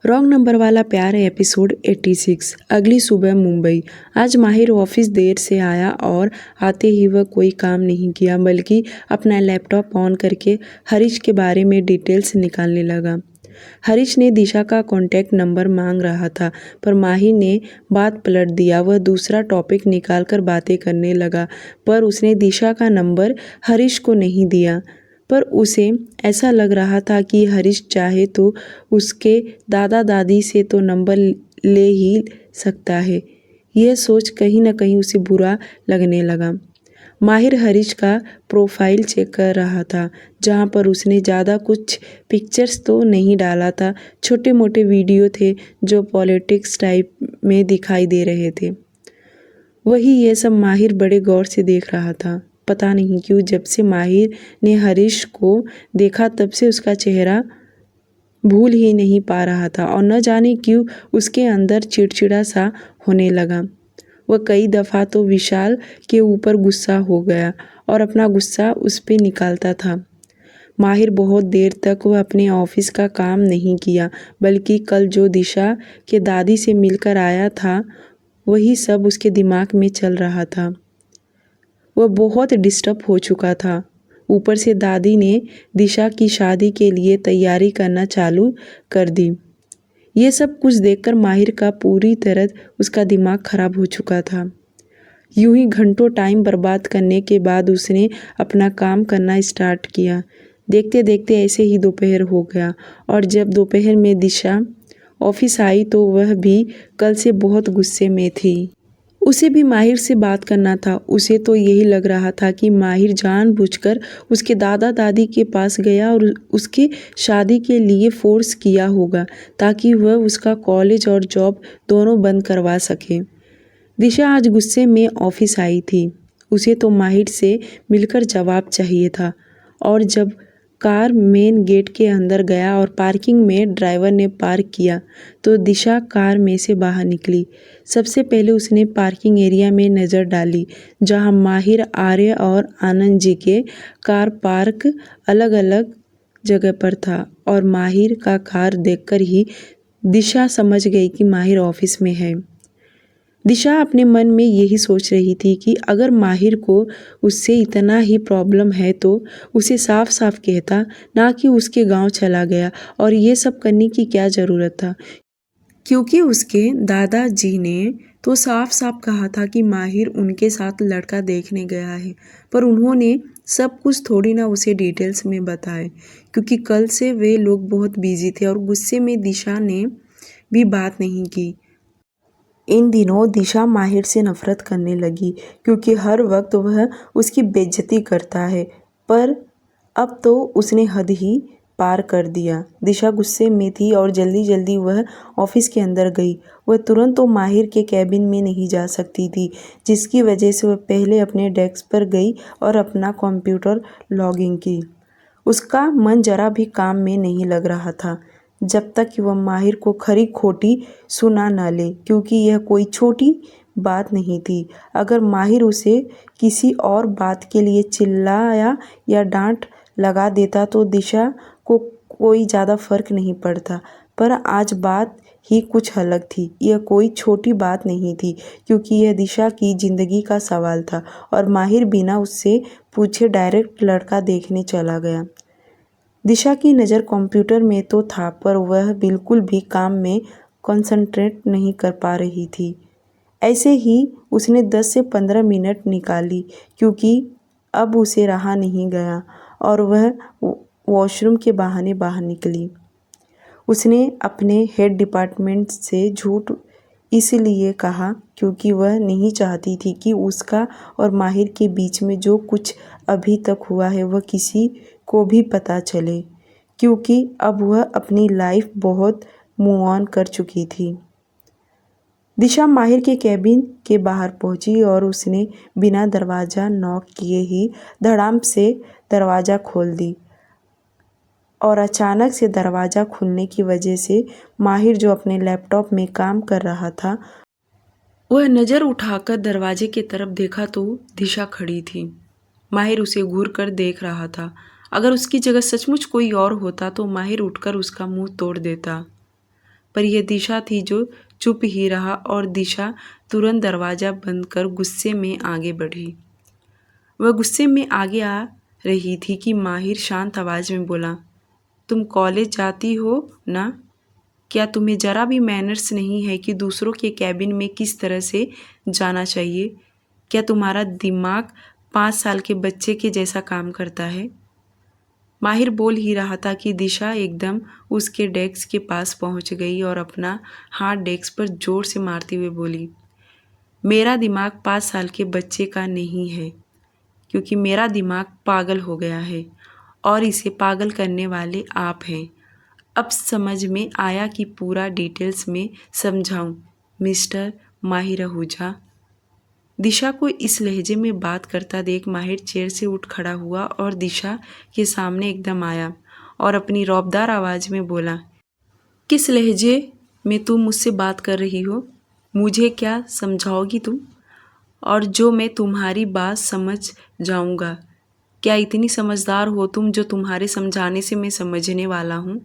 Wrong number वाला प्यार episode 86। अगली सुबह मुंबई। आज माहिर ऑफिस देर से आया और आते ही वह कोई काम नहीं किया बल्कि अपना लैपटॉप ऑन करके हरीश के बारे में डिटेल्स निकालने लगा। हरीश ने दिशा का कॉन्टैक्ट नंबर मांग रहा था पर माहिर ने बात पलट दिया। वह दूसरा टॉपिक निकालकर बातें करने लगा पर उसने दिशा का नंबर हरीश को नहीं दिया। पर उसे ऐसा लग रहा था कि हरीश चाहे तो उसके दादा दादी से तो नंबर ले ही सकता है। यह सोच कहीं न कहीं उसे बुरा लगने लगा। माहिर हरीश का प्रोफाइल चेक कर रहा था जहां पर उसने ज़्यादा कुछ पिक्चर्स तो नहीं डाला था। छोटे मोटे वीडियो थे जो पॉलिटिक्स टाइप में दिखाई दे रहे थे। वही ये सब माहिर बड़े गौर से देख रहा था। पता नहीं क्यों जब से माहिर ने हरीश को देखा तब से उसका चेहरा भूल ही नहीं पा रहा था और न जाने क्यों उसके अंदर चिड़चिड़ा सा होने लगा। वह कई दफ़ा तो विशाल के ऊपर गुस्सा हो गया और अपना गुस्सा उस पे निकालता था। माहिर बहुत देर तक वह अपने ऑफिस का काम नहीं किया बल्कि कल जो दिशा के दादी से मिलकर आया था वही सब उसके दिमाग में चल रहा था। वह बहुत डिस्टर्ब हो चुका था। ऊपर से दादी ने दिशा की शादी के लिए तैयारी करना चालू कर दी। ये सब कुछ देखकर माहिर का पूरी तरह उसका दिमाग खराब हो चुका था। यूं ही घंटों टाइम बर्बाद करने के बाद उसने अपना काम करना स्टार्ट किया। देखते देखते ऐसे ही दोपहर हो गया और जब दोपहर में दिशा ऑफिस आई तो वह भी कल से बहुत गुस्से में थी। उसे भी माहिर से बात करना था। उसे तो यही लग रहा था कि माहिर जानबूझकर उसके दादा दादी के पास गया और उसके शादी के लिए फोर्स किया होगा ताकि वह उसका कॉलेज और जॉब दोनों बंद करवा सके। दिशा आज गुस्से में ऑफिस आई थी। उसे तो माहिर से मिलकर जवाब चाहिए था और जब कार मेन गेट के अंदर गया और पार्किंग में ड्राइवर ने पार्क किया तो दिशा कार में से बाहर निकली। सबसे पहले उसने पार्किंग एरिया में नज़र डाली जहां माहिर, आर्य और आनंद जी के कार पार्क अलग अलग जगह पर था और माहिर का कार देखकर ही दिशा समझ गई कि माहिर ऑफिस में है। दिशा अपने मन में यही सोच रही थी कि अगर माहिर को उससे इतना ही प्रॉब्लम है तो उसे साफ साफ कहता, ना कि उसके गांव चला गया और ये सब करने की क्या ज़रूरत था, क्योंकि उसके दादाजी ने तो साफ साफ कहा था कि माहिर उनके साथ लड़का देखने गया है। पर उन्होंने सब कुछ थोड़ी ना उसे डिटेल्स में बताए क्योंकि कल से वे लोग बहुत बिजी थे और गुस्से में दिशा ने भी बात नहीं की। इन दिनों दिशा माहिर से नफरत करने लगी क्योंकि हर वक्त वह उसकी बेइज्जती करता है। पर अब तो उसने हद ही पार कर दिया। दिशा गुस्से में थी और जल्दी जल्दी वह ऑफिस के अंदर गई। वह तुरंत तो माहिर के कैबिन में नहीं जा सकती थी जिसकी वजह से वह पहले अपने डेस्क पर गई और अपना कंप्यूटर लॉगिन की। उसका मन जरा भी काम में नहीं लग रहा था जब तक कि वह माहिर को खरी खोटी सुना न ले, क्योंकि यह कोई छोटी बात नहीं थी। अगर माहिर उसे किसी और बात के लिए चिल्लाया या डांट लगा देता तो दिशा को कोई ज़्यादा फर्क नहीं पड़ता, पर आज बात ही कुछ अलग थी। यह कोई छोटी बात नहीं थी क्योंकि यह दिशा की ज़िंदगी का सवाल था और माहिर बिना उससे पूछे डायरेक्ट लड़का देखने चला गया। दिशा की नज़र कंप्यूटर में तो था पर वह बिल्कुल भी काम में कंसंट्रेट नहीं कर पा रही थी। ऐसे ही उसने 10 से 15 मिनट निकाली क्योंकि अब उसे रहा नहीं गया और वह वॉशरूम के बहाने बाहर निकली। उसने अपने हेड डिपार्टमेंट से झूठ इसलिए कहा क्योंकि वह नहीं चाहती थी कि उसका और माहिर के बीच में जो कुछ अभी तक हुआ है वह किसी को भी पता चले, क्योंकि अब वह अपनी लाइफ बहुत मूव ऑन कर चुकी थी। दिशा माहिर के कैबिन के बाहर पहुंची और उसने बिना दरवाज़ा नॉक किए ही धड़ाम से दरवाज़ा खोल दी और अचानक से दरवाज़ा खुलने की वजह से माहिर जो अपने लैपटॉप में काम कर रहा था वह नज़र उठाकर दरवाजे की तरफ देखा तो दिशा खड़ी थी। माहिर उसे घूर कर देख रहा था। अगर उसकी जगह सचमुच कोई और होता तो माहिर उठकर उसका मुंह तोड़ देता, पर यह दिशा थी जो चुप ही रहा और दिशा तुरंत दरवाज़ा बंद कर गुस्से में आगे बढ़ी। वह गुस्से में आगे आ रही थी कि माहिर शांत आवाज़ में बोला, तुम कॉलेज जाती हो ना? क्या तुम्हें ज़रा भी मैनर्स नहीं है कि दूसरों के कैबिन में किस तरह से जाना चाहिए? क्या तुम्हारा दिमाग 5 साल के बच्चे के जैसा काम करता है? माहिर बोल ही रहा था कि दिशा एकदम उसके डेस्क के पास पहुंच गई और अपना हाथ डेस्क पर जोर से मारते हुए बोली, मेरा दिमाग 5 साल के बच्चे का नहीं है, क्योंकि मेरा दिमाग पागल हो गया है और इसे पागल करने वाले आप हैं। अब समझ में आया कि पूरा डिटेल्स में समझाऊं, मिस्टर माहिर आहूजा। दिशा को इस लहजे में बात करता देख माहिर चेयर से उठ खड़ा हुआ और दिशा के सामने एकदम आया और अपनी रौबदार आवाज़ में बोला, किस लहजे में तुम मुझसे बात कर रही हो? मुझे क्या समझाओगी तुम? और जो मैं तुम्हारी बात समझ जाऊंगा? क्या इतनी समझदार हो तुम जो तुम्हारे समझाने से मैं समझने वाला हूँ?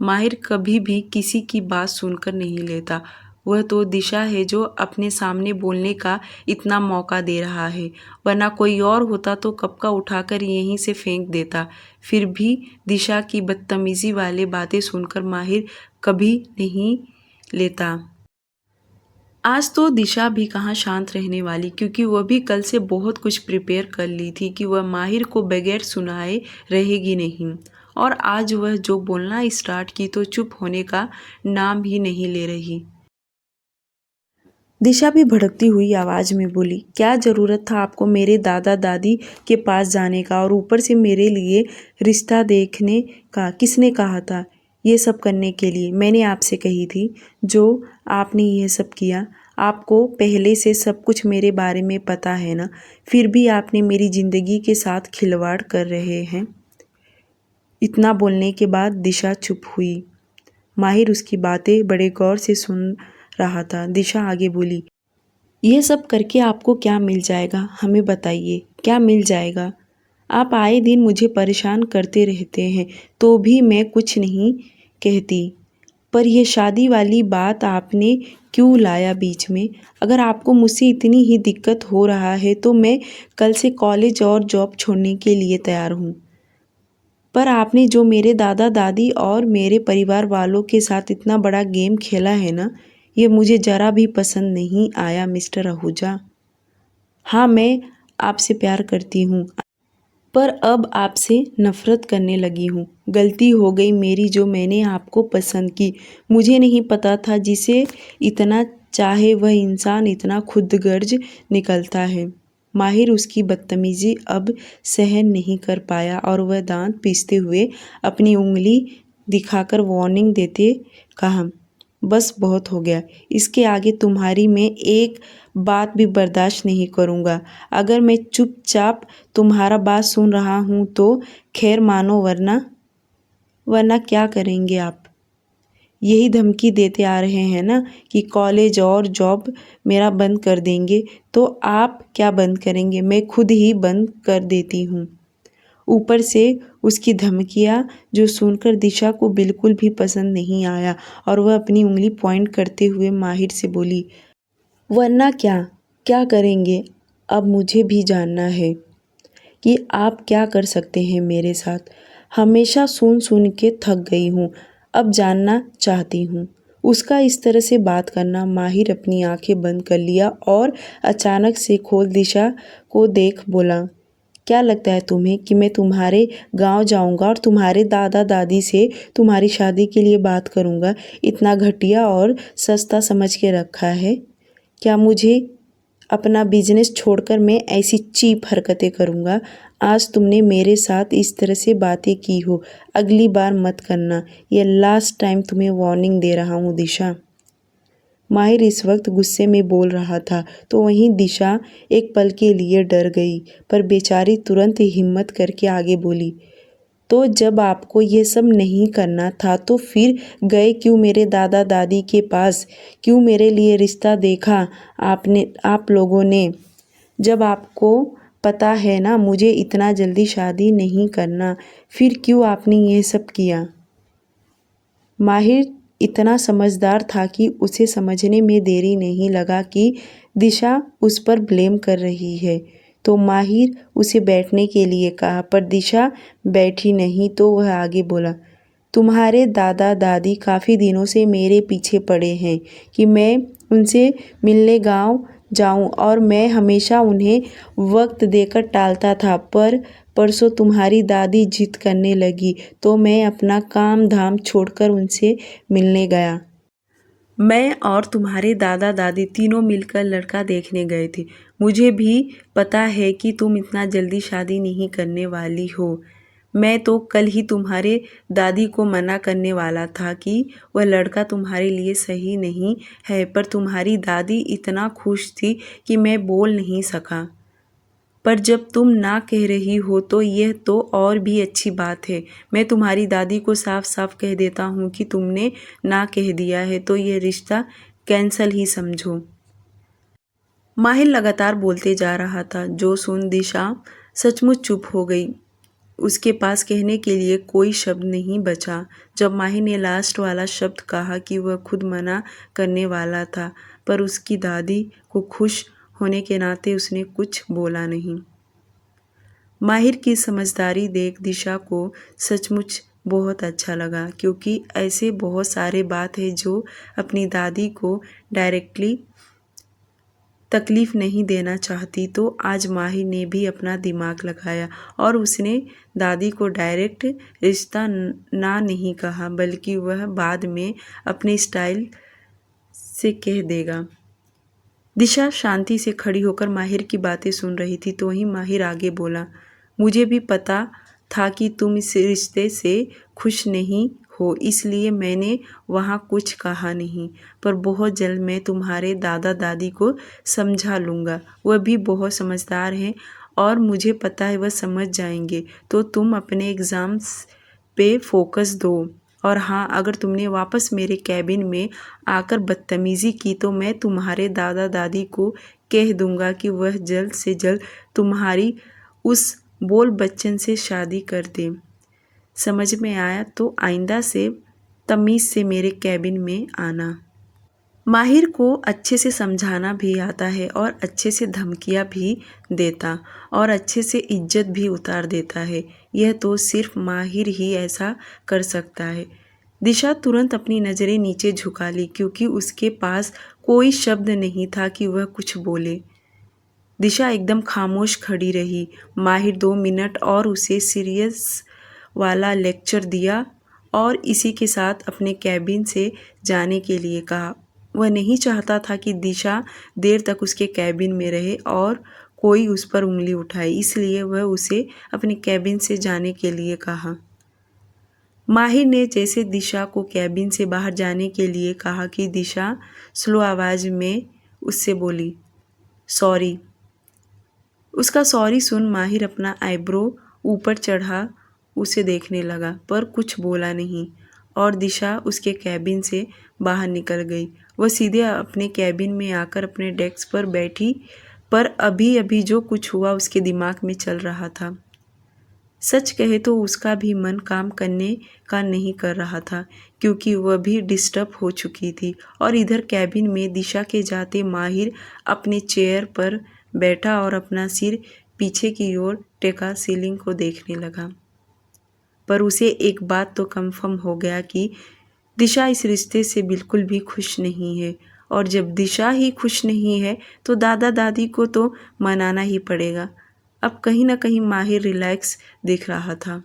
माहिर कभी भी किसी की बात सुनकर नहीं लेता। वह तो दिशा है जो अपने सामने बोलने का इतना मौका दे रहा है, वरना कोई और होता तो कप का उठाकर यहीं से फेंक देता। फिर भी दिशा की बदतमीज़ी वाली बातें सुनकर माहिर कभी नहीं लेता। आज तो दिशा भी कहाँ शांत रहने वाली, क्योंकि वह भी कल से बहुत कुछ प्रिपेयर कर ली थी कि वह माहिर को बगैर सुनाए रहेगी नहीं। और आज वह जो बोलना स्टार्ट की तो चुप होने का नाम ही नहीं ले रही। दिशा भी भड़कती हुई आवाज़ में बोली, क्या ज़रूरत था आपको मेरे दादा दादी के पास जाने का, और ऊपर से मेरे लिए रिश्ता देखने का? किसने कहा था ये सब करने के लिए? मैंने आपसे कही थी। जो आपने ये सब किया, आपको पहले से सब कुछ मेरे बारे में पता है ना? फिर भी आपने मेरी ज़िंदगी के साथ खिलवाड़ कर रहे हैं। इतना बोलने के बाद दिशा चुप हुई। माहिर उसकी बातें बड़े गौर से सुन रहा था। दिशा आगे बोली, यह सब करके आपको क्या मिल जाएगा? हमें बताइए, क्या मिल जाएगा? आप आए दिन मुझे परेशान करते रहते हैं, तो भी मैं कुछ नहीं कहती। पर यह शादी वाली बात आपने क्यों लाया बीच में? अगर आपको मुझसे इतनी ही दिक्कत हो रहा है तो मैं कल से कॉलेज और जॉब छोड़ने के लिए तैयार हूँ। पर आपने जो मेरे दादा दादी और मेरे परिवार वालों के साथ इतना बड़ा गेम खेला है ना, ये मुझे ज़रा भी पसंद नहीं आया मिस्टर आहूजा। हाँ, मैं आपसे प्यार करती हूँ, पर अब आपसे नफ़रत करने लगी हूँ। गलती हो गई मेरी जो मैंने आपको पसंद की। मुझे नहीं पता था जिसे इतना चाहे वह इंसान इतना खुदगर्ज निकलता है। माहिर उसकी बदतमीज़ी अब सहन नहीं कर पाया और वह दांत पीसते हुए अपनी उंगली दिखाकर वार्निंग देते कहा, बस बहुत हो गया। इसके आगे तुम्हारी मैं एक बात भी बर्दाश्त नहीं करूँगा। अगर मैं चुपचाप तुम्हारा बात सुन रहा हूँ तो खैर मानो, वरना क्या करेंगे आप? यही धमकी देते आ रहे हैं ना कि कॉलेज और जॉब मेरा बंद कर देंगे, तो आप क्या बंद करेंगे? मैं खुद ही बंद कर देती हूँ। ऊपर से उसकी धमकियाँ जो सुनकर दिशा को बिल्कुल भी पसंद नहीं आया और वह अपनी उंगली पॉइंट करते हुए माहिर से बोली, वरना क्या करेंगे? अब मुझे भी जानना है कि आप क्या कर सकते हैं मेरे साथ। हमेशा सुन के थक गई हूँ, अब जानना चाहती हूँ। उसका इस तरह से बात करना, माहिर अपनी आंखें बंद कर लिया और अचानक से खोल दिशा को देख बोला, क्या लगता है तुम्हें कि मैं तुम्हारे गांव जाऊंगा और तुम्हारे दादा दादी से तुम्हारी शादी के लिए बात करूंगा? इतना घटिया और सस्ता समझ के रखा है क्या मुझे? अपना बिजनेस छोड़कर मैं ऐसी चीप हरकतें करूंगा? आज तुमने मेरे साथ इस तरह से बातें की हो, अगली बार मत करना। ये लास्ट टाइम तुम्हें वार्निंग दे रहा हूँ दिशा। माहिर इस वक्त गुस्से में बोल रहा था, तो वहीं दिशा एक पल के लिए डर गई, पर बेचारी तुरंत हिम्मत करके आगे बोली, तो जब आपको ये सब नहीं करना था तो फिर गए क्यों मेरे दादा दादी के पास? क्यों मेरे लिए रिश्ता देखा आप लोगों ने? जब आपको पता है ना मुझे इतना जल्दी शादी नहीं करना, फिर क्यों आपने ये सब किया? माहिर इतना समझदार था कि उसे समझने में देरी नहीं लगा कि दिशा उस पर ब्लेम कर रही है। तो माहिर उसे बैठने के लिए कहा, पर दिशा बैठी नहीं तो वह आगे बोला, तुम्हारे दादा दादी काफ़ी दिनों से मेरे पीछे पड़े हैं कि मैं उनसे मिलने गांव जाऊं, और मैं हमेशा उन्हें वक्त देकर टालता था। पर परसों तुम्हारी दादी जिद करने लगी तो मैं अपना काम धाम छोड़कर उनसे मिलने गया। मैं और तुम्हारे दादा दादी तीनों मिलकर लड़का देखने गए थे। मुझे भी पता है कि तुम इतना जल्दी शादी नहीं करने वाली हो। मैं तो कल ही तुम्हारे दादी को मना करने वाला था कि वह लड़का तुम्हारे लिए सही नहीं है, पर तुम्हारी दादी इतना खुश थी कि मैं बोल नहीं सका। पर जब तुम ना कह रही हो तो यह तो और भी अच्छी बात है। मैं तुम्हारी दादी को साफ साफ कह देता हूँ कि तुमने ना कह दिया है तो यह रिश्ता कैंसल ही समझो। माहिर लगातार बोलते जा रहा था, जो सुन दिशा सचमुच चुप हो गई। उसके पास कहने के लिए कोई शब्द नहीं बचा। जब माहिर ने लास्ट वाला शब्द कहा कि वह खुद मना करने वाला था, पर उसकी दादी को खुश होने के नाते उसने कुछ बोला नहीं। माहिर की समझदारी देख दिशा को सचमुच बहुत अच्छा लगा, क्योंकि ऐसे बहुत सारे बात है जो अपनी दादी को डायरेक्टली तकलीफ़ नहीं देना चाहती। तो आज माहिर ने भी अपना दिमाग लगाया और उसने दादी को डायरेक्ट रिश्ता ना नहीं कहा, बल्कि वह बाद में अपने स्टाइल से कह देगा। दिशा शांति से खड़ी होकर माहिर की बातें सुन रही थी। तो ही माहिर आगे बोला, मुझे भी पता था कि तुम इस रिश्ते से खुश नहीं हो, इसलिए मैंने वहाँ कुछ कहा नहीं। पर बहुत जल्द मैं तुम्हारे दादा दादी को समझा लूँगा। वह भी बहुत समझदार हैं और मुझे पता है वह समझ जाएंगे। तो तुम अपने एग्ज़ाम्स पे फोकस दो। और हाँ, अगर तुमने वापस मेरे कैबिन में आकर बदतमीज़ी की तो मैं तुम्हारे दादा दादी को कह दूँगा कि वह जल्द से जल्द तुम्हारी उस बोल बच्चन से शादी कर दे। समझ में आया? तो आइंदा से तमीज़ से मेरे कैबिन में आना। माहिर को अच्छे से समझाना भी आता है और अच्छे से धमकियाँ भी देता और अच्छे से इज्जत भी उतार देता है। यह तो सिर्फ माहिर ही ऐसा कर सकता है। दिशा तुरंत अपनी नज़रें नीचे झुका ली, क्योंकि उसके पास कोई शब्द नहीं था कि वह कुछ बोले। दिशा एकदम खामोश खड़ी रही। माहिर 2 मिनट और उसे सीरियस वाला लेक्चर दिया और इसी के साथ अपने कैबिन से जाने के लिए कहा। वह नहीं चाहता था कि दिशा देर तक उसके कैबिन में रहे और कोई उस पर उंगली उठाए, इसलिए वह उसे अपने कैबिन से जाने के लिए कहा। माहिर ने जैसे दिशा को कैबिन से बाहर जाने के लिए कहा कि दिशा स्लो आवाज़ में उससे बोली, सॉरी। उसका सॉरी सुन माहिर अपना आईब्रो ऊपर चढ़ा उसे देखने लगा, पर कुछ बोला नहीं और दिशा उसके कैबिन से बाहर निकल गई। वह सीधे अपने कैबिन में आकर अपने डेस्क पर बैठी, पर अभी अभी जो कुछ हुआ उसके दिमाग में चल रहा था। सच कहे तो उसका भी मन काम करने का नहीं कर रहा था, क्योंकि वह भी डिस्टर्ब हो चुकी थी। और इधर कैबिन में दिशा के जाते माहिर अपने चेयर पर बैठा और अपना सिर पीछे की ओर टेका सीलिंग को देखने लगा। पर उसे एक बात तो कंफर्म हो गया कि दिशा इस रिश्ते से बिल्कुल भी खुश नहीं है, और जब दिशा ही खुश नहीं है तो दादा दादी को तो मनाना ही पड़ेगा। अब कहीं ना कहीं माहिर रिलैक्स दिख रहा था।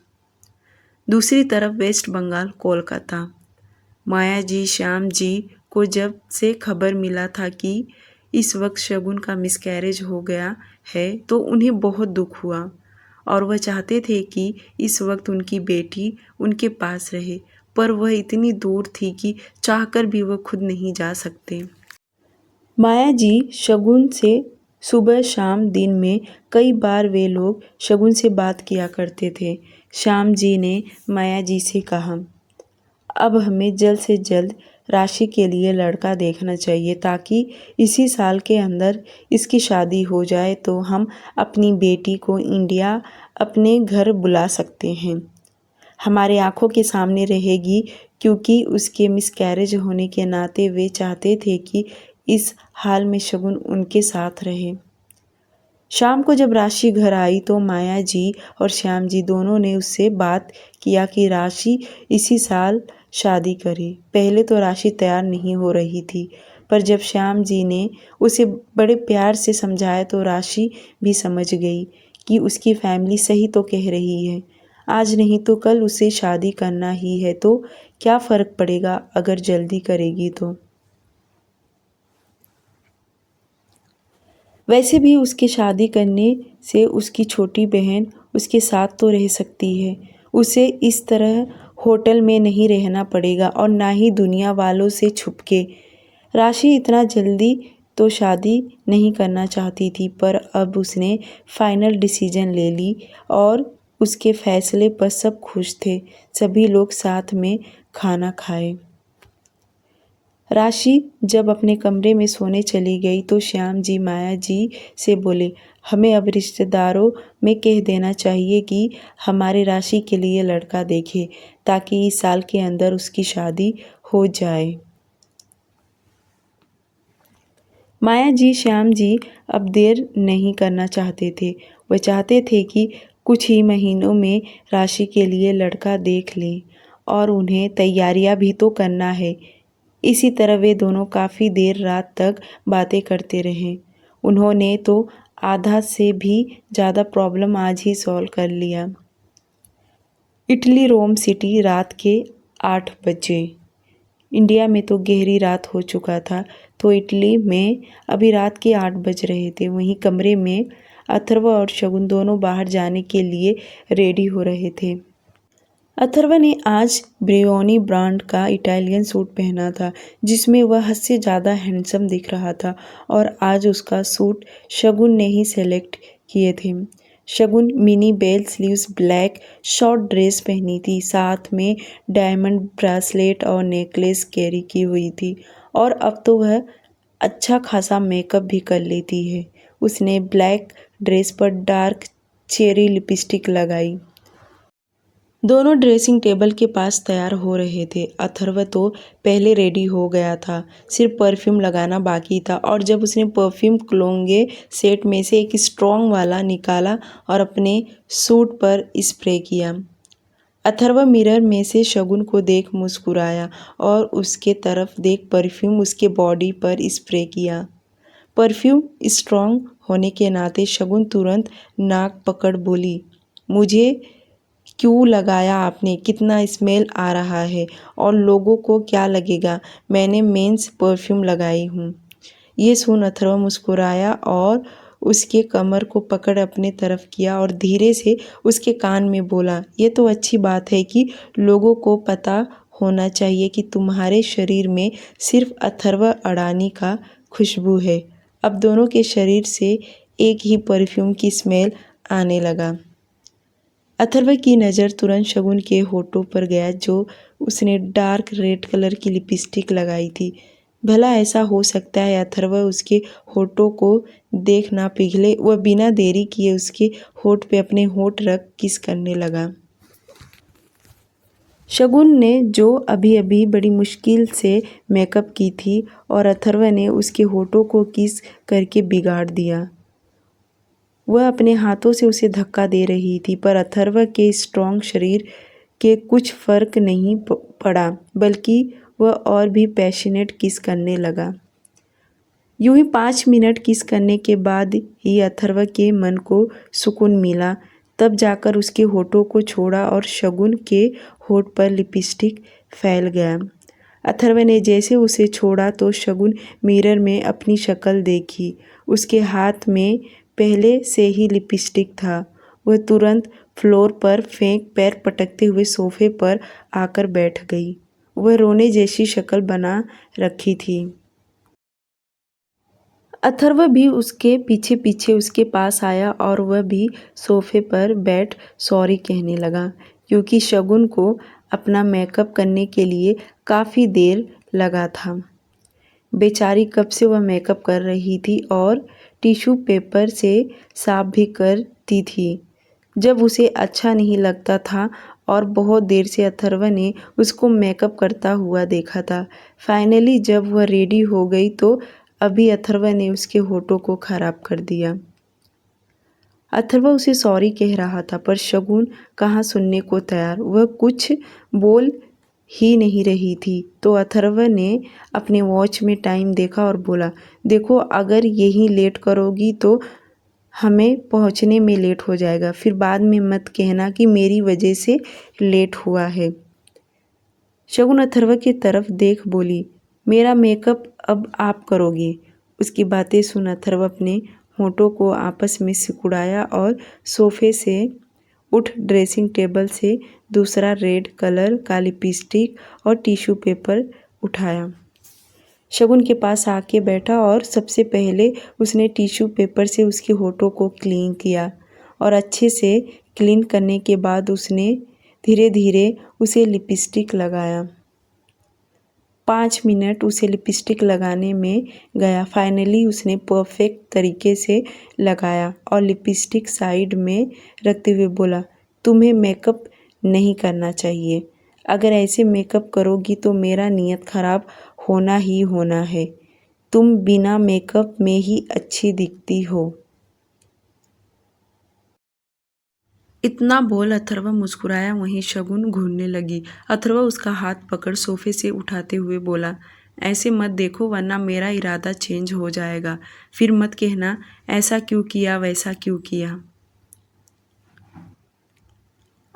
दूसरी तरफ वेस्ट बंगाल कोलकाता, माया जी श्याम जी को जब से खबर मिला था कि इस वक्त शगुन का मिसकैरेज हो गया है तो उन्हें बहुत दुख हुआ और वह चाहते थे कि इस वक्त उनकी बेटी उनके पास रहे, पर वह इतनी दूर थी कि चाहकर भी वह खुद नहीं जा सकते। माया जी शगुन से सुबह शाम दिन में कई बार वे लोग शगुन से बात किया करते थे। श्याम जी ने माया जी से कहा, अब हमें जल्द से जल्द राशि के लिए लड़का देखना चाहिए ताकि इसी साल के अंदर इसकी शादी हो जाए तो हम अपनी बेटी को इंडिया अपने घर बुला सकते हैं। हमारे आंखों के सामने रहेगी, क्योंकि उसके मिसकैरेज होने के नाते वे चाहते थे कि इस हाल में शगुन उनके साथ रहे। शाम को जब राशि घर आई तो माया जी और श्याम जी दोनों ने उससे बात किया कि राशि इसी साल शादी करे। पहले तो राशि तैयार नहीं हो रही थी, पर जब श्याम जी ने उसे बड़े प्यार से समझाया तो राशि भी समझ गई कि उसकी फैमिली सही तो कह रही है। आज नहीं तो कल उसे शादी करना ही है, तो क्या फ़र्क पड़ेगा अगर जल्दी करेगी तो। वैसे भी उसके शादी करने से उसकी छोटी बहन उसके साथ तो रह सकती है। उसे इस तरह होटल में नहीं रहना पड़ेगा और ना ही दुनिया वालों से छुप के। राशि इतना जल्दी तो शादी नहीं करना चाहती थी, पर अब उसने फाइनल डिसीजन ले ली और उसके फैसले पर सब खुश थे। सभी लोग साथ में खाना खाए। राशि जब अपने कमरे में सोने चली गई तो श्याम जी माया जी से बोले, हमें अब रिश्तेदारों में कह देना चाहिए कि हमारे राशि के लिए लड़का देखे, ताकि इस साल के अंदर उसकी शादी हो जाए। माया जी श्याम जी अब देर नहीं करना चाहते थे। वह चाहते थे कि कुछ ही महीनों में राशि के लिए लड़का देख लें और उन्हें तैयारियां भी तो करना है। इसी तरह वे दोनों काफ़ी देर रात तक बातें करते रहे। उन्होंने तो आधा से भी ज़्यादा प्रॉब्लम आज ही सॉल्व कर लिया। इटली रोम सिटी रात के 8 बजे। इंडिया में तो गहरी रात हो चुका था, तो इटली में अभी रात के 8 बज रहे थे। वहीं कमरे में अथर्व और शगुन दोनों बाहर जाने के लिए रेडी हो रहे थे। अथर्व ने आज ब्रियोनी ब्रांड का इटालियन सूट पहना था, जिसमें वह हद से ज़्यादा हैंडसम दिख रहा था, और आज उसका सूट शगुन ने ही सेलेक्ट किए थे। Shagun mini bell sleeves black short dress पहनी थी, साथ में डायमंड ब्रेसलेट और नेकलेस कैरी की हुई थी, और अब तो वह अच्छा खासा मेकअप भी कर लेती है। उसने ब्लैक ड्रेस पर डार्क चेरी लिपस्टिक लगाई। दोनों ड्रेसिंग टेबल के पास तैयार हो रहे थे। अथर्व तो पहले रेडी हो गया था, सिर्फ परफ्यूम लगाना बाकी था, और जब उसने परफ्यूम क्लोंगे सेट में से एक स्ट्रॉन्ग वाला निकाला और अपने सूट पर स्प्रे किया। अथर्व मिरर में से शगुन को देख मुस्कुराया और उसके तरफ देख परफ्यूम उसके बॉडी पर स्प्रे किया। परफ्यूम स्ट्रॉन्ग होने के नाते शगुन तुरंत नाक पकड़ बोली, मुझे क्यों लगाया आपने? कितना स्मेल आ रहा है, और लोगों को क्या लगेगा? मैंने मेंस परफ्यूम लगाई हूँ। ये सुन अथर्व मुस्कुराया और उसके कमर को पकड़ अपने तरफ किया और धीरे से उसके कान में बोला, ये तो अच्छी बात है कि लोगों को पता होना चाहिए कि तुम्हारे शरीर में सिर्फ अथर्व अडानी का खुशबू है। अब दोनों के शरीर से एक ही परफ्यूम की स्मेल आने लगा। अथर्व की नज़र तुरंत शगुन के होठों पर गया, जो उसने डार्क रेड कलर की लिपस्टिक लगाई थी। भला ऐसा हो सकता है अथर्व उसके होठों को देख ना पिघले? वह बिना देरी किए उसके होठ पे अपने होठ रख किस करने लगा। शगुन ने जो अभी अभी बड़ी मुश्किल से मेकअप की थी, और अथर्व ने उसके होठों को किस करके बिगाड़ दिया। वह अपने हाथों से उसे धक्का दे रही थी, पर अथर्व के स्ट्रॉन्ग शरीर के कुछ फर्क नहीं पड़ा, बल्कि वह और भी पैशनेट किस करने लगा। यूं ही 5 मिनट किस करने के बाद ही अथर्व के मन को सुकून मिला। तब जाकर उसके होठों को छोड़ा और शगुन के होठ पर लिपस्टिक फैल गया। अथर्व ने जैसे उसे छोड़ा तो शगुन मिरर में अपनी शक्ल देखी। उसके हाथ में पहले से ही लिपस्टिक था। वह तुरंत फ्लोर पर फेंक पैर पटकते हुए सोफे पर आकर बैठ गई। वह रोने जैसी शक्ल बना रखी थी। अथर्व भी उसके पीछे पीछे उसके पास आया और वह भी सोफे पर बैठ सॉरी कहने लगा, क्योंकि शगुन को अपना मेकअप करने के लिए काफ़ी देर लगा था। बेचारी कब से वह मेकअप कर रही थी और टिश्यू पेपर से साफ भी करती थी। जब उसे अच्छा नहीं लगता था और बहुत देर से अथर्व ने उसको मेकअप करता हुआ देखा था। फाइनली जब वह रेडी हो गई तो अभी अथर्व ने उसके होठों को खराब कर दिया। अथर्व उसे सॉरी कह रहा था पर शगुन कहाँ सुनने को तैयार, वह कुछ बोल ही नहीं रही थी। तो अथर्व ने अपने वॉच में टाइम देखा और बोला, देखो अगर यही लेट करोगी तो हमें पहुंचने में लेट हो जाएगा, फिर बाद में मत कहना कि मेरी वजह से लेट हुआ है। शगुन अथर्व की तरफ देख बोली, मेरा मेकअप अब आप करोगे। उसकी बातें सुन अथर्व अपने होठों को आपस में सिकुड़ाया और सोफे से उठ ड्रेसिंग टेबल से दूसरा रेड कलर का लिपस्टिक और टिश्यू पेपर उठाया। शगुन के पास आके बैठा और सबसे पहले उसने टिश्यू पेपर से उसके होठों को क्लीन किया और अच्छे से क्लीन करने के बाद उसने धीरे धीरे उसे लिपस्टिक लगाया। 5 मिनट उसे लिपस्टिक लगाने में गया। फाइनली उसने परफेक्ट तरीके से लगाया और लिपस्टिक साइड में रखते हुए बोला, तुम्हें मेकअप नहीं करना चाहिए। अगर ऐसे मेकअप करोगी तो मेरा नीयत ख़राब होना ही होना है। तुम बिना मेकअप में ही अच्छी दिखती हो। इतना बोल अथर्व मुस्कुराया, वहीं शगुन घूरने लगी। अथर्व उसका हाथ पकड़ सोफे से उठाते हुए बोला, ऐसे मत देखो वरना मेरा इरादा चेंज हो जाएगा, फिर मत कहना ऐसा क्यों किया वैसा क्यों किया।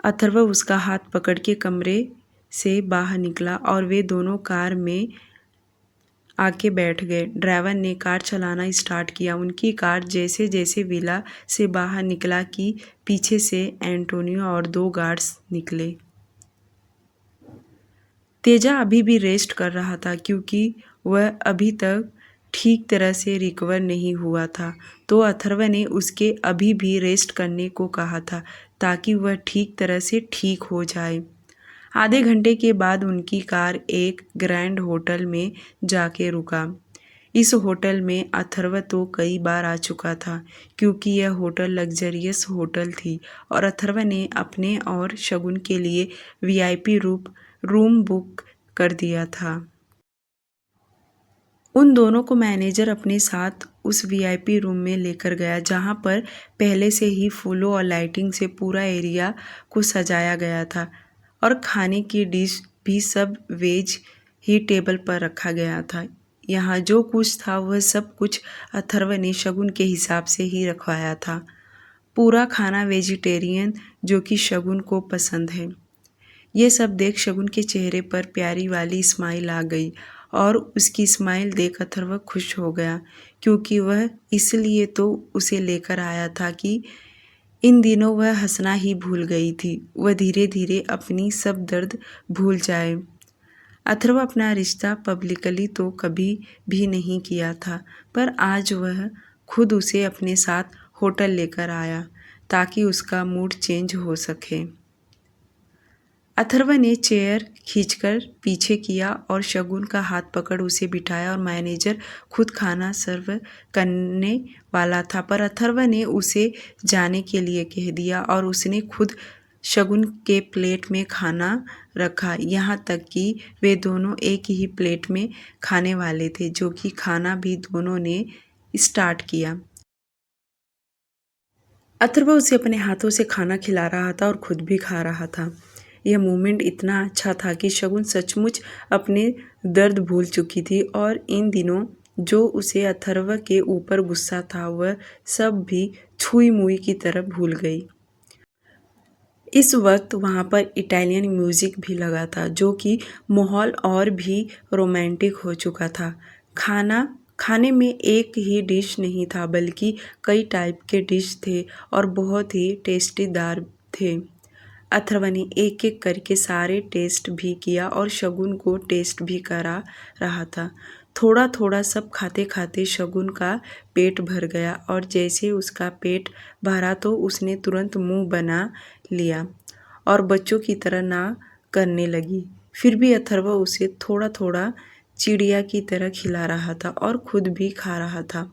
अथर्व उसका हाथ पकड़ के कमरे से बाहर निकला और वे दोनों कार में आके बैठ गए। ड्राइवर ने कार चलाना स्टार्ट किया। उनकी कार जैसे जैसे विला से बाहर निकला कि पीछे से एंटोनियो और 2 गार्ड्स निकले। तेजा अभी भी रेस्ट कर रहा था क्योंकि वह अभी तक ठीक तरह से रिकवर नहीं हुआ था, तो अथर्व ने उसके अभी भी रेस्ट करने को कहा था ताकि वह ठीक तरह से ठीक हो जाए। आधे घंटे के बाद उनकी कार एक ग्रैंड होटल में जाके रुका। इस होटल में अथर्व तो कई बार आ चुका था क्योंकि यह होटल लग्जरियस होटल थी और अथर्व ने अपने और शगुन के लिए वीआईपी रूम बुक कर दिया था। उन दोनों को मैनेजर अपने साथ उस वीआईपी रूम में लेकर गया जहां पर पहले से ही फूलों और लाइटिंग से पूरा एरिया को सजाया गया था और खाने की डिश भी सब वेज ही टेबल पर रखा गया था। यहाँ जो कुछ था वह सब कुछ अथर्व ने शगुन के हिसाब से ही रखवाया था। पूरा खाना वेजिटेरियन जो कि शगुन को पसंद है। ये सब देख शगुन के चेहरे पर प्यारी वाली स्माइल आ गई और उसकी स्माइल देख अथर्व खुश हो गया क्योंकि वह इसलिए तो उसे लेकर आया था कि इन दिनों वह हंसना ही भूल गई थी। वह धीरे धीरे अपनी सब दर्द भूल जाए। अथर्व अपना रिश्ता पब्लिकली तो कभी भी नहीं किया था पर आज वह खुद उसे अपने साथ होटल लेकर आया ताकि उसका मूड चेंज हो सके। अथर्व ने चेयर खींचकर पीछे किया और शगुन का हाथ पकड़ उसे बिठाया और मैनेजर खुद खाना सर्व करने वाला था पर अथर्व ने उसे जाने के लिए कह दिया और उसने खुद शगुन के प्लेट में खाना रखा। यहाँ तक कि वे दोनों एक ही प्लेट में खाने वाले थे जो कि खाना भी दोनों ने स्टार्ट किया। अथर्व उसे अपने हाथों से खाना खिला रहा था और खुद भी खा रहा था। यह मोमेंट इतना अच्छा था कि शगुन सचमुच अपने दर्द भूल चुकी थी और इन दिनों जो उसे अथर्व के ऊपर गुस्सा था वह सब भी छुई मुई की तरह भूल गई। इस वक्त वहाँ पर इटालियन म्यूज़िक भी लगा था जो कि माहौल और भी रोमांटिक हो चुका था। खाने में एक ही डिश नहीं था बल्कि कई टाइप के डिश थे और बहुत ही टेस्टीदार थे। अथर्व ने एक एक करके सारे टेस्ट भी किया और शगुन को टेस्ट भी करा रहा था। थोड़ा थोड़ा सब खाते खाते शगुन का पेट भर गया और जैसे उसका पेट भरा तो उसने तुरंत मुंह बना लिया और बच्चों की तरह ना करने लगी। फिर भी अथर्व उसे थोड़ा थोड़ा चिड़िया की तरह खिला रहा था और खुद भी खा रहा था।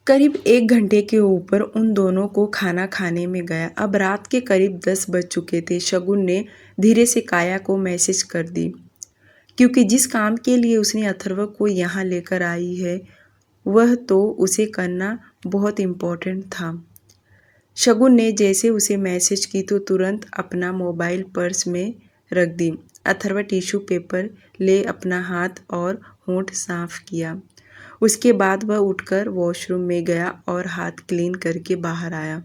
करीब 1 घंटे के ऊपर उन दोनों को खाना खाने में गया। अब रात के करीब 10 बज चुके थे। शगुन ने धीरे से काया को मैसेज कर दी, क्योंकि जिस काम के लिए उसने अथर्व को यहाँ लेकर आई है वह तो उसे करना बहुत इम्पोर्टेंट था। शगुन ने जैसे उसे मैसेज की तो तुरंत अपना मोबाइल पर्स में रख दी। अथर्व टिश्यू पेपर ले अपना हाथ और होंठ साफ किया। उसके बाद वह उठकर वॉशरूम में गया और हाथ क्लीन करके बाहर आया।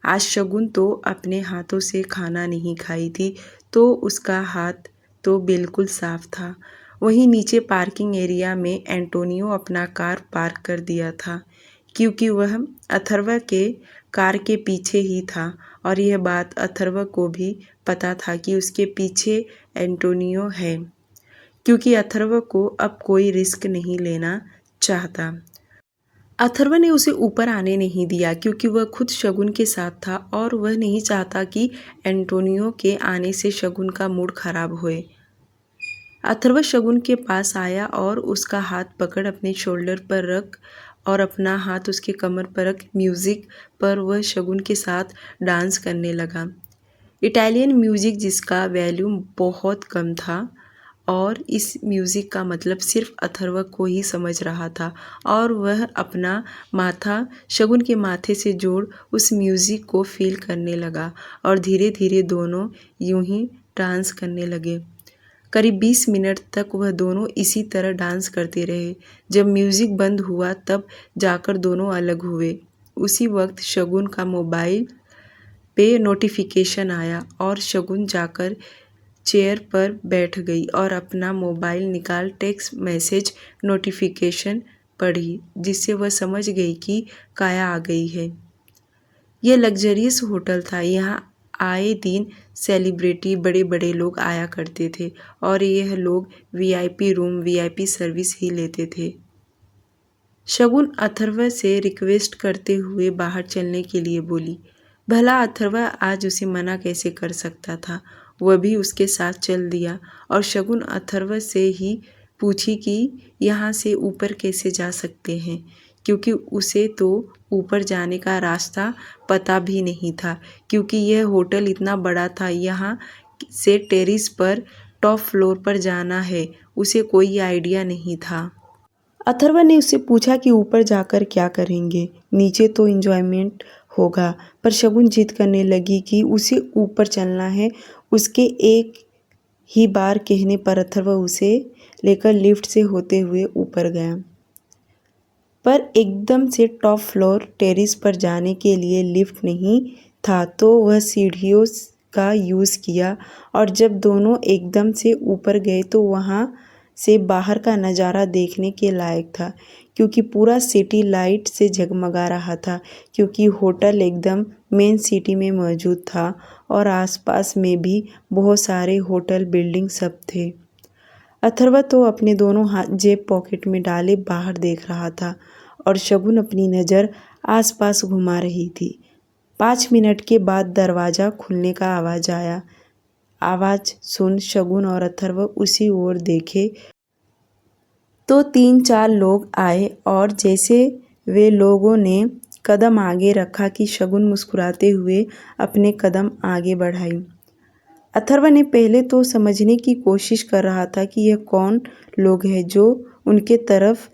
आज शगुन तो अपने हाथों से खाना नहीं खाई थी, तो उसका हाथ तो बिल्कुल साफ था। वहीं नीचे पार्किंग एरिया में एंटोनियो अपना कार पार्क कर दिया था, क्योंकि वह अथर्व के कार के पीछे ही था और यह बात अथर्व को भी पता था कि उसके पीछे एंटोनियो है, क्योंकि अथर्व को अब कोई रिस्क नहीं लेना चाहता। अथर्व ने उसे ऊपर आने नहीं दिया, क्योंकि वह खुद शगुन के साथ था और वह नहीं चाहता कि एंटोनियो के आने से शगुन का मूड खराब होए। अथर्व शगुन के पास आया और उसका हाथ पकड़ अपने शोल्डर पर रख और अपना हाथ उसके कमर पर रख म्यूज़िक पर वह शगुन के साथ डांस करने लगा। इटालियन म्यूज़िक जिसका वॉल्यूम बहुत कम था और इस म्यूज़िक का मतलब सिर्फ अथर्व को ही समझ रहा था, और वह अपना माथा शगुन के माथे से जोड़ उस म्यूज़िक को फील करने लगा और धीरे धीरे दोनों यूं ही डांस करने लगे। करीब 20 मिनट तक वह दोनों इसी तरह डांस करते रहे। जब म्यूज़िक बंद हुआ तब जाकर दोनों अलग हुए। उसी वक्त शगुन का मोबाइल पे नोटिफिकेशन आया और शगुन जाकर चेयर पर बैठ गई और अपना मोबाइल निकाल टेक्स्ट मैसेज नोटिफिकेशन पढ़ी, जिससे वह समझ गई कि काया आ गई है। यह लग्जरियस होटल था। यहाँ आए दिन सेलिब्रिटी, बड़े बड़े लोग आया करते थे और यह लोग वीआईपी रूम, वीआईपी सर्विस ही लेते थे। शगुन अथर्व से रिक्वेस्ट करते हुए बाहर चलने के लिए बोली। भला अथर्व आज उसे मना कैसे कर सकता था। वह भी उसके साथ चल दिया और शगुन अथर्व से ही पूछी कि यहाँ से ऊपर कैसे जा सकते हैं, क्योंकि उसे तो ऊपर जाने का रास्ता पता भी नहीं था, क्योंकि यह होटल इतना बड़ा था। यहाँ से टेरेस पर टॉप फ्लोर पर जाना है, उसे कोई आइडिया नहीं था। अथर्व ने उससे पूछा कि ऊपर जाकर क्या करेंगे, नीचे तो एंजॉयमेंट होगा, पर शगुन जिद करने लगी कि उसे ऊपर चलना है। उसके एक ही बार कहने पर अथर्व उसे लेकर लिफ्ट से होते हुए ऊपर गया, पर एकदम से टॉप फ्लोर टेरेस पर जाने के लिए लिफ्ट नहीं था, तो वह सीढ़ियों का यूज़ किया और जब दोनों एकदम से ऊपर गए तो वहाँ से बाहर का नज़ारा देखने के लायक था, क्योंकि पूरा सिटी लाइट से जगमगा रहा था, क्योंकि होटल एकदम मेन सिटी में मौजूद था और आसपास में भी बहुत सारे होटल बिल्डिंग सब थे। अथर्व तो अपने दोनों हाथ जेब पॉकेट में डाले बाहर देख रहा था और शगुन अपनी नज़र आसपास घुमा रही थी। 5 मिनट के बाद दरवाज़ा खुलने का आवाज़ आया। आवाज़ सुन शगुन और अथर्व उसी ओर देखे तो 3-4 लोग आए और जैसे वे लोगों ने कदम आगे रखा कि शगुन मुस्कुराते हुए अपने कदम आगे बढ़ाई। अथर्व ने पहले तो समझने की कोशिश कर रहा था कि यह कौन लोग हैं जो उनके तरफ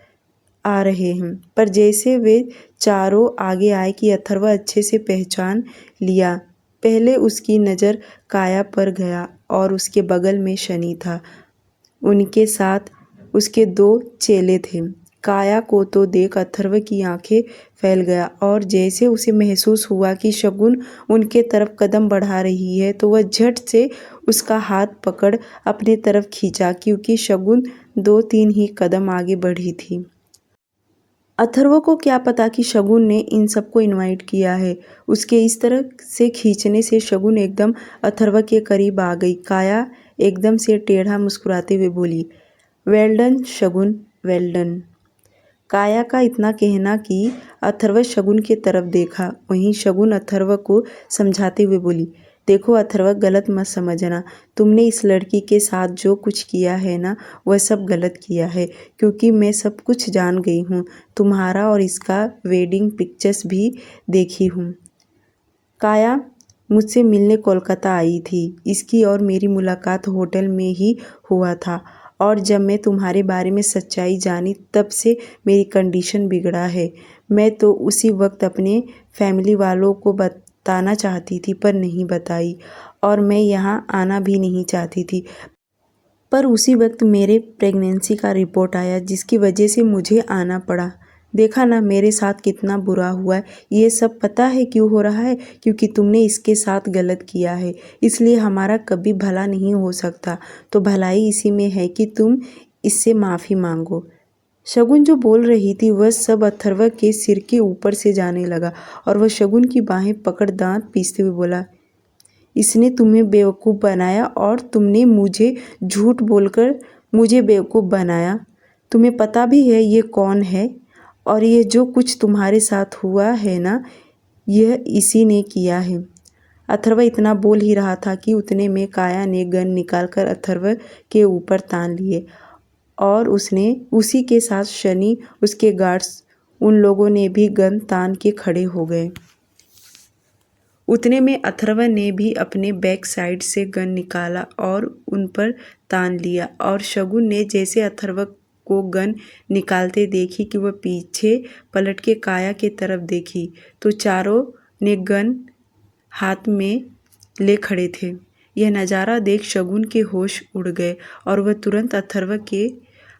आ रहे हैं, पर जैसे वे चारों आगे आए कि अथर्व अच्छे से पहचान लिया। पहले उसकी नज़र काया पर गया और उसके बगल में शनि था। उनके साथ उसके 2 चेले थे। काया को तो देख अथर्व की आंखें फैल गया और जैसे उसे महसूस हुआ कि शगुन उनके तरफ कदम बढ़ा रही है, तो वह झट से उसका हाथ पकड़ अपने तरफ खींचा, क्योंकि शगुन 2-3 ही कदम आगे बढ़ी थी। अथर्व को क्या पता कि शगुन ने इन सबको इनवाइट किया है। उसके इस तरह से खींचने से शगुन एकदम अथर्व के करीब आ गई। काया एकदम से टेढ़ा मुस्कुराते हुए बोली, वेल डन शगुन, वेल डन। काया का इतना कहना कि अथर्व शगुन की तरफ देखा। वहीं शगुन अथर्व को समझाते हुए बोली, देखो अथर्व, गलत मत समझना। तुमने इस लड़की के साथ जो कुछ किया है ना, वह सब गलत किया है, क्योंकि मैं सब कुछ जान गई हूँ। तुम्हारा और इसका वेडिंग पिक्चर्स भी देखी हूँ। काया मुझसे मिलने कोलकाता आई थी। इसकी और मेरी मुलाकात होटल में ही हुआ था, और जब मैं तुम्हारे बारे में सच्चाई जानी तब से मेरी कंडीशन बिगड़ा है। मैं तो उसी वक्त अपने फैमिली वालों को बताना चाहती थी पर नहीं बताई, और मैं यहाँ आना भी नहीं चाहती थी। पर उसी वक्त मेरे प्रेगनेंसी का रिपोर्ट आया, जिसकी वजह से मुझे आना पड़ा। देखा ना मेरे साथ कितना बुरा हुआ है। ये सब पता है क्यों हो रहा है? क्योंकि तुमने इसके साथ गलत किया है, इसलिए हमारा कभी भला नहीं हो सकता। तो भलाई इसी में है कि तुम इससे माफ़ी मांगो। शगुन जो बोल रही थी वह सब अथर्व के सिर के ऊपर से जाने लगा, और वह शगुन की बाहें पकड़ दांत पीसते हुए बोला, इसने तुम्हें बेवकूफ़ बनाया और तुमने मुझे झूठ बोलकर मुझे बेवकूफ़ बनाया। तुम्हें पता भी है ये कौन है, और ये जो कुछ तुम्हारे साथ हुआ है ना, यह इसी ने किया है। अथर्व इतना बोल ही रहा था कि उतने में काया ने गन निकालकर अथर्व के ऊपर तान लिए, और उसने उसी के साथ शनि, उसके गार्ड्स, उन लोगों ने भी गन तान के खड़े हो गए। उतने में अथर्व ने भी अपने बैक साइड से गन निकाला और उन पर तान लिया, और शगुन ने जैसे अथर्व को गन निकालते देखी कि वह पीछे पलट के काया के तरफ देखी, तो चारों ने गन हाथ में ले खड़े थे। यह नज़ारा देख शगुन के होश उड़ गए, और वह तुरंत अथर्व के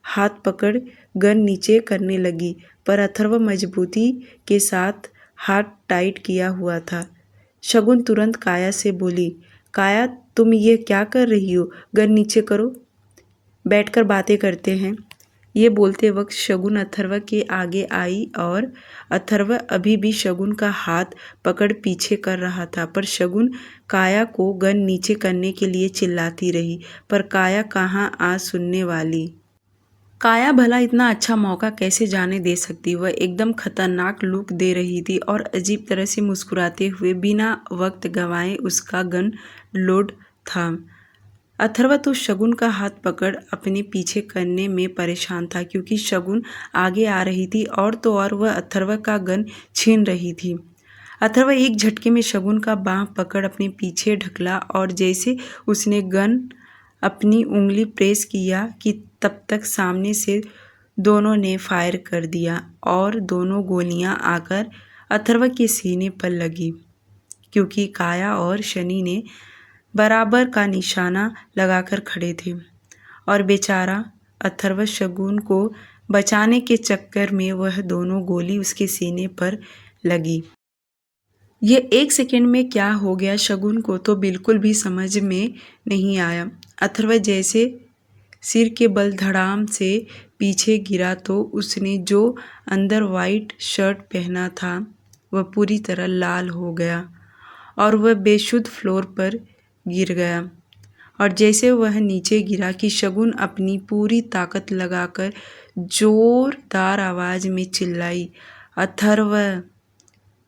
हाथ पकड़ गन नीचे करने लगी, पर अथर्व मजबूती के साथ हाथ टाइट किया हुआ था। शगुन तुरंत काया से बोली, काया तुम ये क्या कर रही हो? गन नीचे करो, बैठकर बातें करते हैं। ये बोलते वक्त शगुन अथर्व के आगे आई, और अथर्व अभी भी शगुन का हाथ पकड़ पीछे कर रहा था, पर शगुन काया को गन नीचे करने के लिए चिल्लाती रही, पर काया कहाँ आज सुनने वाली। काया भला इतना अच्छा मौका कैसे जाने दे सकती। वह एकदम खतरनाक लुक दे रही थी और अजीब तरह से मुस्कुराते हुए बिना वक्त गंवाए उसका गन लोड था। अथर्व तो शगुन का हाथ पकड़ अपने पीछे करने में परेशान था, क्योंकि शगुन आगे आ रही थी और तो और वह अथर्व का गन छीन रही थी। अथर्व एक झटके में शगुन का बाँह पकड़ अपने पीछे ढकला, और जैसे उसने गन अपनी उंगली प्रेस किया कि तब तक सामने से दोनों ने फायर कर दिया, और दोनों गोलियां आकर अथर्व के सीने पर लगी, क्योंकि काया और शनि ने बराबर का निशाना लगाकर खड़े थे, और बेचारा अथर्व शगुन को बचाने के चक्कर में वह दोनों गोली उसके सीने पर लगी। ये एक सेकंड में क्या हो गया शगुन को तो बिल्कुल भी समझ में नहीं आया। अथर्व जैसे सिर के बल धड़ाम से पीछे गिरा, तो उसने जो अंदर वाइट शर्ट पहना था वह पूरी तरह लाल हो गया, और वह बेशुद्ध फ्लोर पर गिर गया। और जैसे वह नीचे गिरा कि शगुन अपनी पूरी ताकत लगाकर जोरदार आवाज़ में चिल्लाई, अथर्व।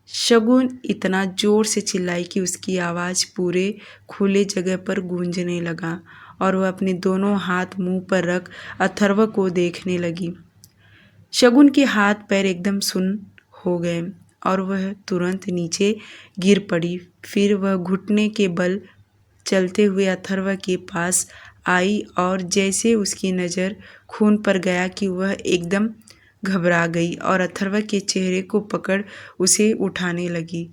शगुन इतना जोर से चिल्लाई कि उसकी आवाज़ पूरे खुले जगह पर गूंजने लगा, और वह अपने दोनों हाथ मुंह पर रख अथर्व को देखने लगी। शगुन के हाथ पैर एकदम सुन्न हो गए, और वह तुरंत नीचे गिर पड़ी। फिर वह घुटने के बल चलते हुए अथर्व के पास आई, और जैसे उसकी नज़र खून पर गया कि वह एकदम घबरा गई, और अथर्व के चेहरे को पकड़ उसे उठाने लगी।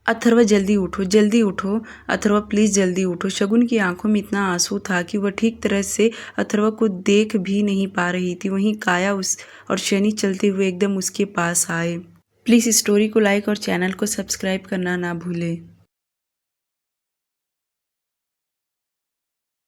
अथर्व जल्दी उठो, जल्दी उठो, अथर्व प्लीज़ जल्दी उठो। शगुन की आंखों में इतना आंसू था कि वह ठीक तरह से अथर्व को देख भी नहीं पा रही थी। वहीं काया और शनि चलते हुए एकदम उसके पास आए। प्लीज़ स्टोरी को लाइक और चैनल को सब्सक्राइब करना ना भूलें।